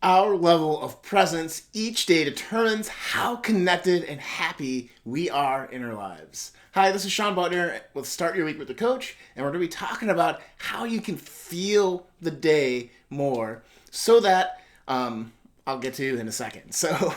Our level of presence each day determines how connected and happy we are in our lives. Hi, this is Sean Butner with Start Your Week with the Coach, and we're going to be talking about how you can feel the day more so that I'll get to in a second. So,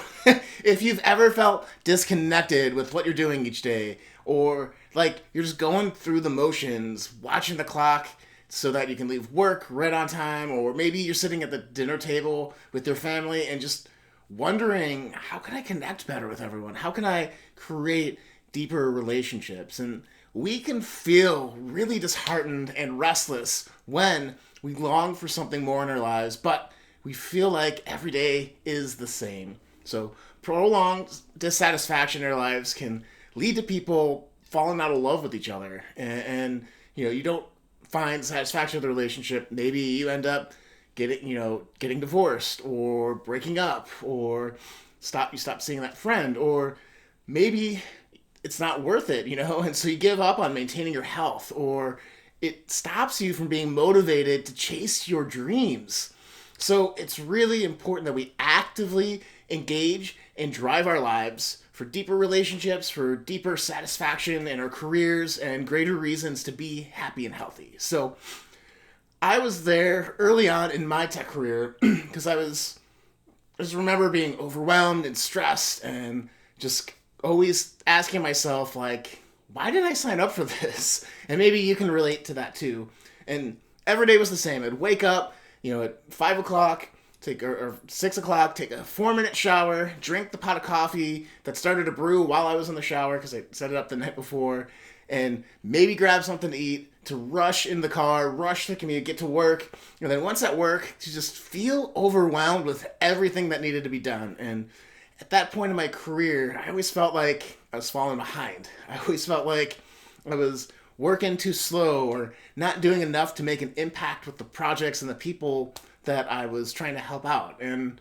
if you've ever felt disconnected with what you're doing each day, or like you're just going through the motions, watching the clock, so that you can leave work right on time, or maybe you're sitting at the dinner table with your family and just wondering, how can I connect better with everyone? How can I create deeper relationships? And we can feel really disheartened and restless when we long for something more in our lives, but we feel like every day is the same. So prolonged dissatisfaction in our lives can lead to people falling out of love with each other, and you don't find satisfaction in the relationship. Maybe you end up getting divorced or breaking up, or you stop seeing that friend, or maybe it's not worth it, and so you give up on maintaining your health, or it stops you from being motivated to chase your dreams. So it's really important that we actively engage and drive our lives for deeper relationships, for deeper satisfaction in our careers, and greater reasons to be happy and healthy. So I was there early on in my tech career because I just remember being overwhelmed and stressed and just always asking myself, like, why did I sign up for this? And maybe you can relate to that too. And every day was the same. I'd wake up, at 5 o'clock, or 6 o'clock, take a 4-minute shower, drink the pot of coffee that started to brew while I was in the shower because I set it up the night before, and maybe grab something to eat, to rush in the car, rush the commute, get to work, and then once at work, to just feel overwhelmed with everything that needed to be done. And at that point in my career, I always felt like I was falling behind. I always felt like I was working too slow or not doing enough to make an impact with the projects and the people that I was trying to help out. And,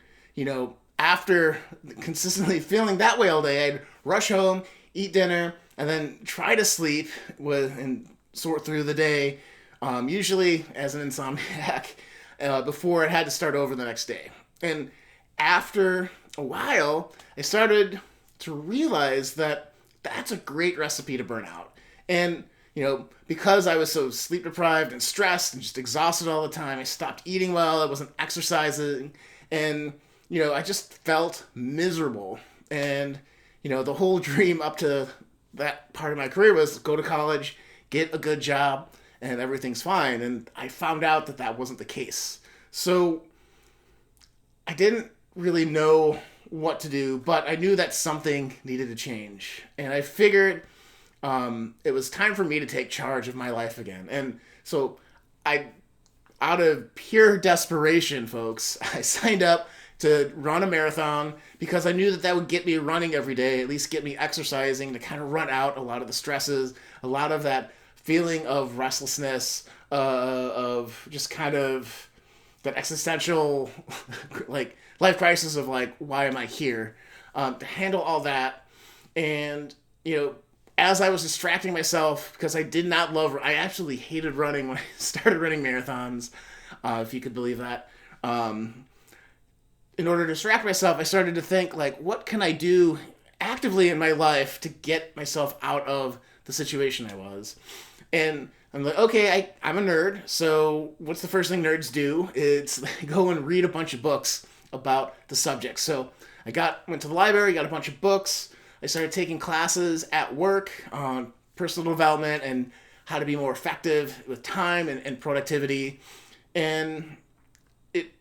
after consistently feeling that way all day, I'd rush home, eat dinner, and then try to sleep and sort through the day, usually as an insomniac, before it had to start over the next day. And after a while, I started to realize that that's a great recipe to burn out. And because I was so sleep deprived and stressed and just exhausted all the time, I stopped eating well, I wasn't exercising, and, I just felt miserable. And, the whole dream up to that part of my career was go to college, get a good job, and everything's fine. And I found out that that wasn't the case. So I didn't really know what to do, but I knew that something needed to change. And I figured it was time for me to take charge of my life again. And so out of pure desperation, folks, I signed up to run a marathon because I knew that that would get me running every day, at least get me exercising to kind of run out a lot of the stresses, a lot of that feeling of restlessness, of just kind of that existential, like, life crisis of, like, why am I here? To handle all that. And, as I was distracting myself, because I actually hated running when I started running marathons, if you could believe that. In order to distract myself, I started to think, like, what can I do actively in my life to get myself out of the situation I was? And I'm like, okay, I'm a nerd, so what's the first thing nerds do? It's go and read a bunch of books about the subject. So went to the library, got a bunch of books. I started taking classes at work on personal development and how to be more effective with time and productivity. And it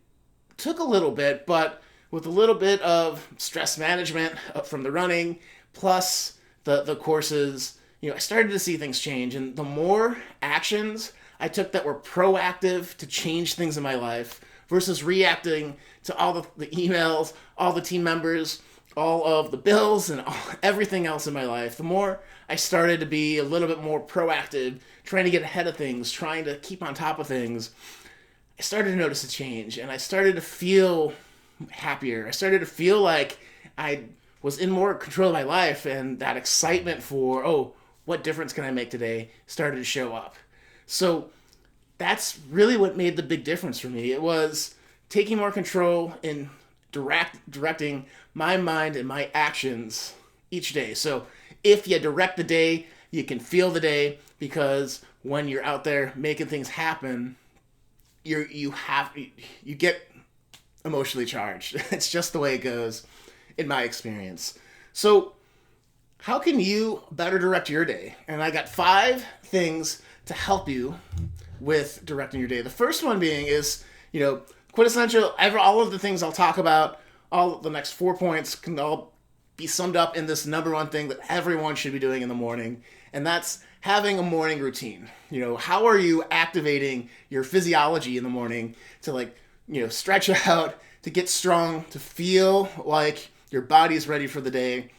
took a little bit, but with a little bit of stress management from the running, plus the courses, I started to see things change. And the more actions I took that were proactive to change things in my life versus reacting to all the emails, all the team members, all of the bills, and everything else in my life, the more I started to be a little bit more proactive, trying to get ahead of things, trying to keep on top of things, I started to notice a change, and I started to feel happier. I started to feel like I was in more control of my life, and that excitement for, oh, what difference can I make today, started to show up. So that's really what made the big difference for me. It was taking more control in directing my mind and my actions each day. So if you direct the day, you can feel the day, because when you're out there making things happen, you get emotionally charged. It's just the way it goes in my experience. So how can you better direct your day? And I got 5 things to help you with directing your day. The first one being is, quintessential, all of the things I'll talk about, all of the next 4 points can all be summed up in this number one thing that everyone should be doing in the morning, and that's having a morning routine. How are you activating your physiology in the morning to stretch out, to get strong, to feel like your body is ready for the day,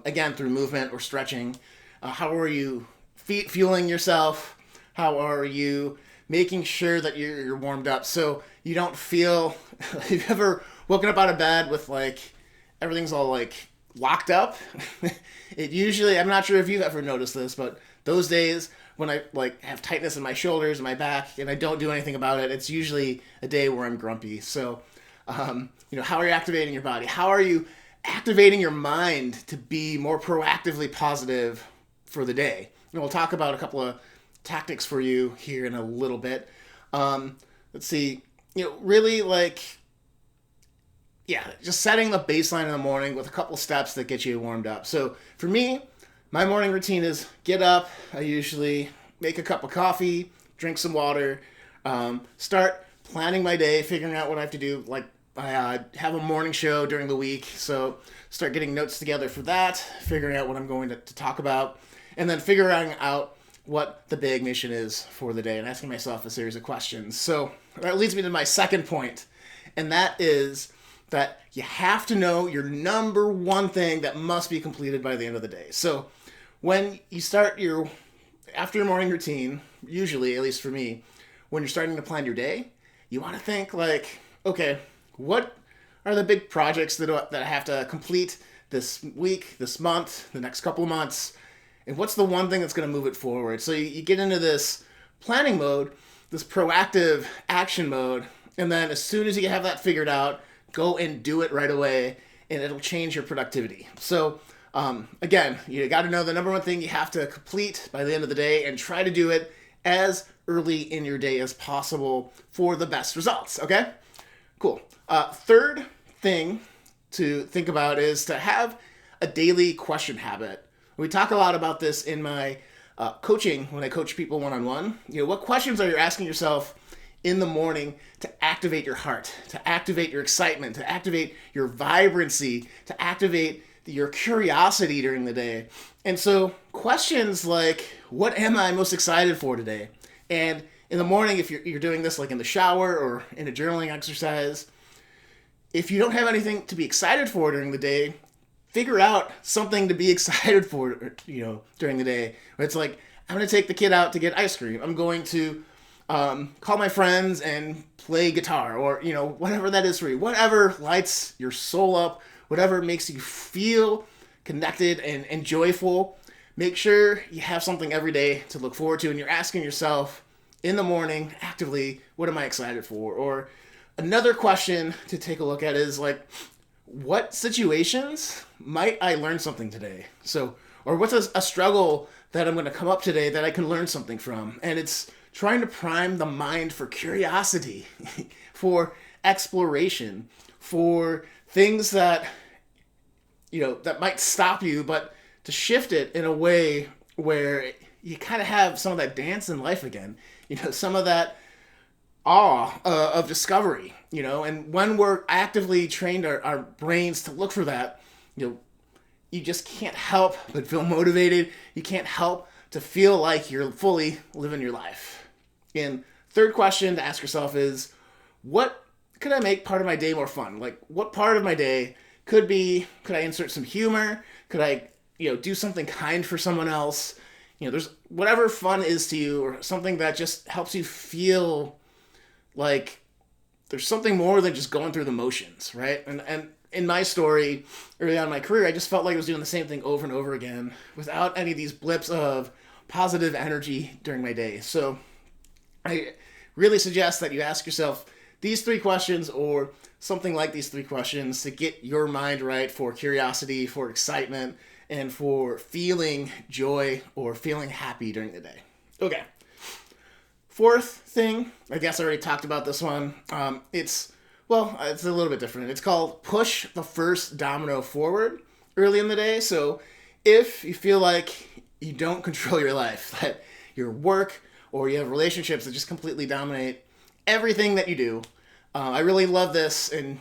again, through movement or stretching. How are you fueling yourself? How are you making sure that you're warmed up so you don't feel... Have you ever woken up out of bed with everything's all locked up? It usually, I'm not sure if you've ever noticed this, but those days when I have tightness in my shoulders and my back and I don't do anything about it, it's usually a day where I'm grumpy. So, how are you activating your body? How are you activating your mind to be more proactively positive for the day? We'll talk about a couple of tactics for you here in a little bit. Let's see, really just setting the baseline in the morning with a couple steps that get you warmed up. So for me, my morning routine is get up. I usually make a cup of coffee, drink some water, start planning my day, figuring out what I have to do. I have a morning show during the week, so start getting notes together for that, figuring out what I'm going to talk about, and then figuring out what the big mission is for the day and asking myself a series of questions. So that leads me to my second point, and that is that you have to know your number one thing that must be completed by the end of the day. So when you start after your morning routine, usually, at least for me, when you're starting to plan your day, you want to think okay, what are the big projects that I have to complete this week, this month, the next couple of months, and what's the one thing that's going to move it forward? So you get into this planning mode, this proactive action mode, and then as soon as you have that figured out, go and do it right away, and it'll change your productivity. So again, you got to know the number one thing you have to complete by the end of the day, and try to do it as early in your day as possible for the best results. Okay? Cool. Third thing to think about is to have a daily question habit. We talk a lot about this in my coaching when I coach people one-on-one. What questions are you asking yourself in the morning to activate your heart, to activate your excitement, to activate your vibrancy, to activate your curiosity during the day? And so questions like, what am I most excited for today? And in the morning, if you're doing this in the shower or in a journaling exercise, if you don't have anything to be excited for during the day, figure out something to be excited for, during the day. It's I'm going to take the kid out to get ice cream. I'm going to call my friends and play guitar, or, whatever that is for you. Whatever lights your soul up, whatever makes you feel connected and joyful. Make sure you have something every day to look forward to, and you're asking yourself in the morning actively, what am I excited for? Or another question to take a look at is what situations might I learn something today? So, or what's a struggle that I'm going to come up today that I can learn something from? And it's trying to prime the mind for curiosity, for exploration, for things that, that might stop you, but to shift it in a way where you kind of have some of that dance in life again, some of that awe of discovery, and when we're actively trained our brains to look for that, you just can't help but feel motivated. You can't help to feel like you're fully living your life. And third question to ask yourself is, what could I make part of my day more fun? What part of my day could I insert some humor? Could I, do something kind for someone else? There's whatever fun is to you, or something that just helps you feel like there's something more than just going through the motions, right? And in my story, early on in my career, I just felt like I was doing the same thing over and over again without any of these blips of positive energy during my day. So I really suggest that you ask yourself these 3 questions or something like these 3 questions to get your mind right for curiosity, for excitement, and for feeling joy or feeling happy during the day. Okay. 4th thing, I guess I already talked about this one. It's a little bit different. It's called push the first domino forward early in the day. So if you feel like you don't control your life, that your work or you have relationships that just completely dominate everything that you do, I really love this. And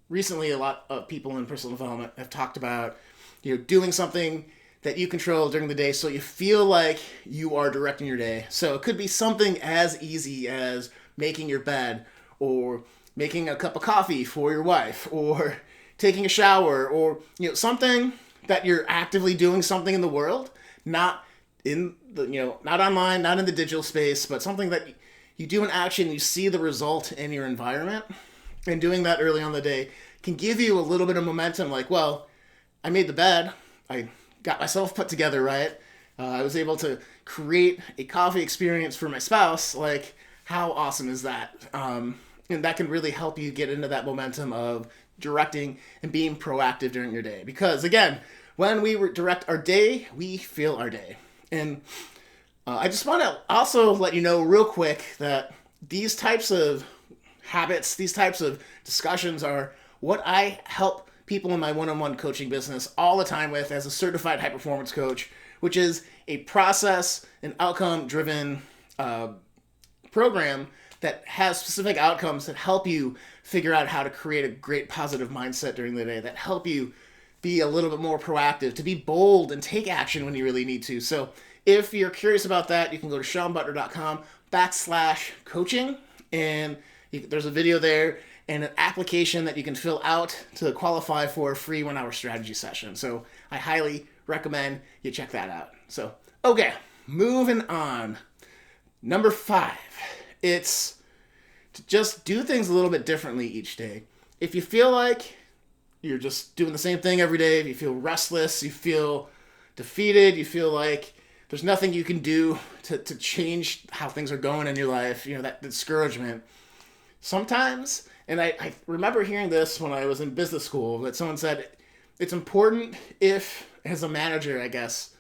recently a lot of people in personal development have talked about, doing something that you control during the day so you feel like you are directing your day. So it could be something as easy as making your bed, or making a cup of coffee for your wife, or taking a shower, or something that you're actively doing something in the world, not in the not online, not in the digital space, but something that you do in action, you see the result in your environment. And doing that early on the day can give you a little bit of momentum, like, well, I made the bed, I got myself put together, right? I was able to create a coffee experience for my spouse. Like, how awesome is that? And that can really help you get into that momentum of directing and being proactive during your day. Because again, when we direct our day, we feel our day. And I just want to also let you know real quick that these types of habits, these types of discussions are what I help people in my one-on-one coaching business all the time with as a certified high-performance coach, which is a process and outcome-driven program that has specific outcomes that help you figure out how to create a great positive mindset during the day, that help you be a little bit more proactive, to be bold and take action when you really need to. So if you're curious about that, you can go to SeanButler.com/coaching, and there's a video there and an application that you can fill out to qualify for a free 1-hour strategy session. So I highly recommend you check that out. So, okay, moving on. Number 5, it's to just do things a little bit differently each day. If you feel like you're just doing the same thing every day, if you feel restless, you feel defeated, you feel like there's nothing you can do to change how things are going in your life, that discouragement. Sometimes, and I remember hearing this when I was in business school, that someone said it's important if, as a manager, I guess,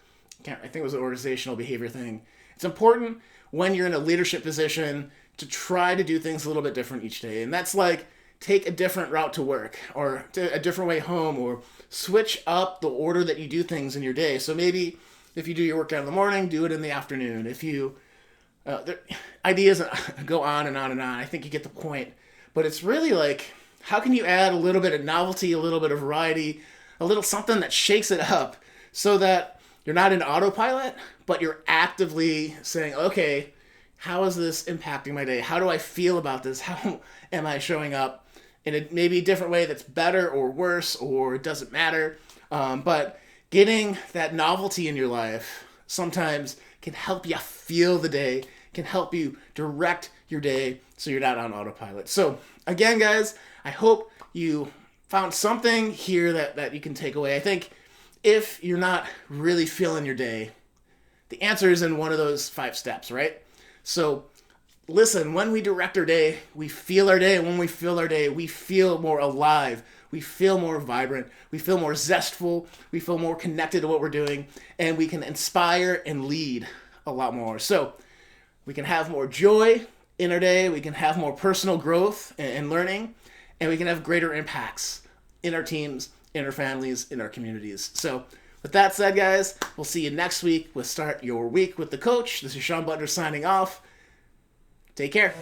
I think it was an organizational behavior thing, it's important when you're in a leadership position to try to do things a little bit different each day. And that's like, take a different route to work, or a different way home, or switch up the order that you do things in your day. So maybe if you do your workout in the morning, do it in the afternoon. If you, ideas go on and on and on. I think you get the point. But it's really like, how can you add a little bit of novelty, a little bit of variety, a little something that shakes it up so that you're not in autopilot, but you're actively saying, okay, how is this impacting my day? How do I feel about this? How am I showing up in a maybe different way that's better or worse, or it doesn't matter? But getting that novelty in your life sometimes can help you feel the day, can help you direct your day so you're not on autopilot. So again, guys, I hope you found something here that you can take away. I think if you're not really feeling your day, the answer is in one of those 5 steps, right? So listen, when we direct our day, we feel our day. And when we feel our day, we feel more alive. We feel more vibrant. We feel more zestful. We feel more connected to what we're doing. And we can inspire and lead a lot more. So we can have more joy in our day. We can have more personal growth and learning. And we can have greater impacts in our teams, in our families, in our communities. So with that said, guys, we'll see you next week with Start Your Week with the Coach. This is Sean Butler signing off. Take care.